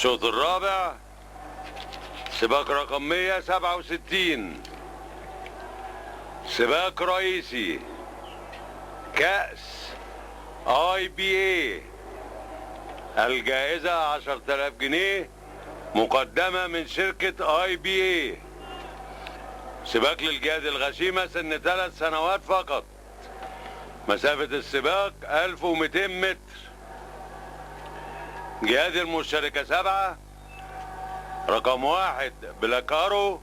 الشوط الرابع سباق رقم 167، سباق رئيسي كأس IBA. الجائزة 10,000 جنيه مقدمة من شركة IBA. سباق للجهاد الغشيمة سن 3 سنوات فقط. مسافة السباق 1200 متر. جهاد المشتركة 7. رقم 1 بلاكارو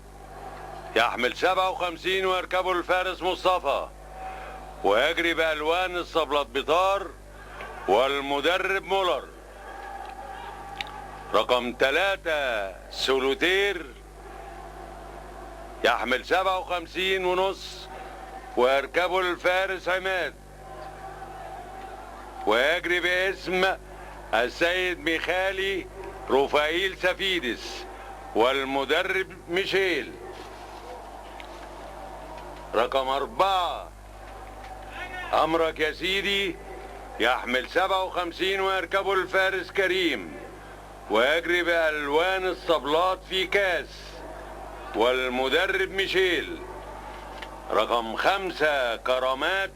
يحمل 57 ويركبه الفارس مصطفى ويجري بألوان الصبلط بطار والمدرب مولر. رقم 3 سولوتير يحمل 57 ونص ويركبه الفارس عماد ويجري باسم السيد ميخالي رفائيل سفيدس والمدرب ميشيل. رقم 4 أمرك يا سيدي يحمل 57 ويركبه الفارس كريم ويجري بألوان الصبلات في كاس والمدرب ميشيل. رقم 5 كرامات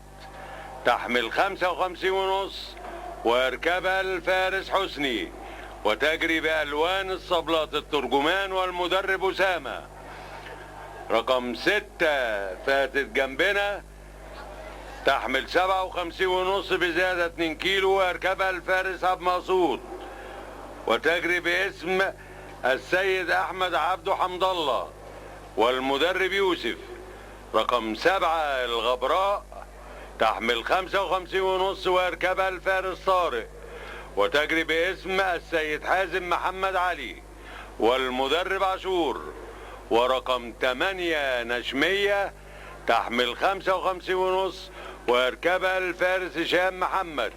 تحمل 55 ونص ويركبها الفارس حسني وتجري بألوان الصبلات الترجمان والمدرب أسامة. رقم 6 فاتت جنبنا تحمل 57 ونص بزيادة 2 كيلو ويركبها الفارس عبد مقصود وتجري باسم السيد أحمد عبده حمد الله والمدرب يوسف. رقم 7 الغبراء تحمل 55 ونص ويركبها الفارس طارق وتجري باسم السيد حازم محمد علي والمدرب عاشور. ورقم 8 نجمية تحمل 55 ونص ويركبها الفارس هشام محمد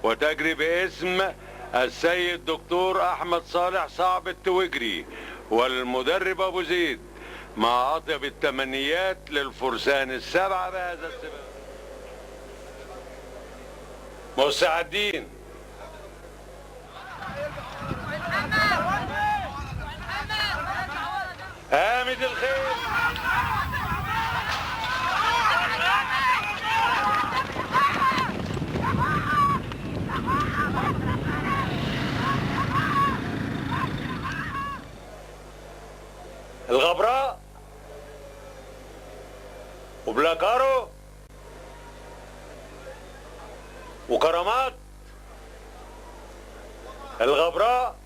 وتجري باسم السيد دكتور أحمد صالح صعب التوجري والمدرب أبو زيد. مع أطيب التمنيات للفرسان السبعة بهذا السباق. مستعدين؟ حامد الخير. الغبراء وبلاكارو وكرامات. الغبراء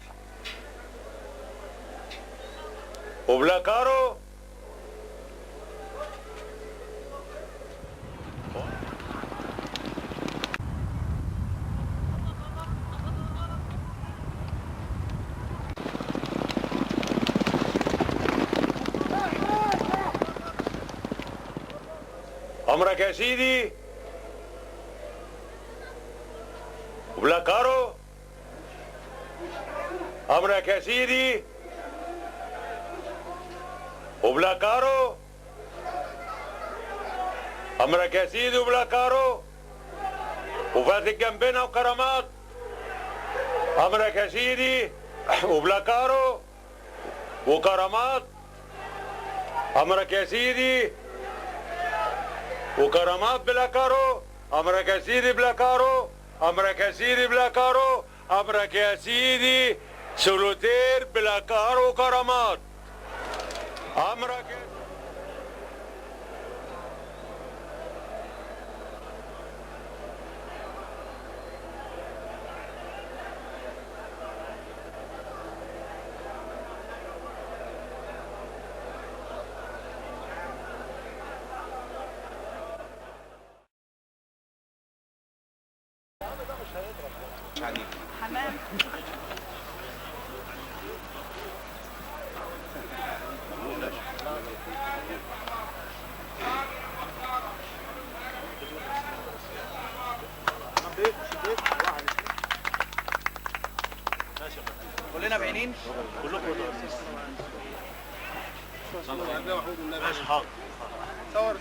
وبلاكارو أمرك يا سيدي. وبلاكارو أمرك يا سيدي. وبلاكارو أمرك يا سيدي. وبلاكارو وفاتت جنبنا وكرامات. أمرك يا سيدي. وبلاكارو وكرامات. أمرك يا سيدي. وكرامات بلاكارو. أمرك يا سيدي. بلاكارو أمرك يا سيدي. بلاكارو أمرك يا سيدي. سولوتير بلاكارو وكرامات. أمرك يا حمام. كلنا بعينين كلكم ماشي حاضر. صور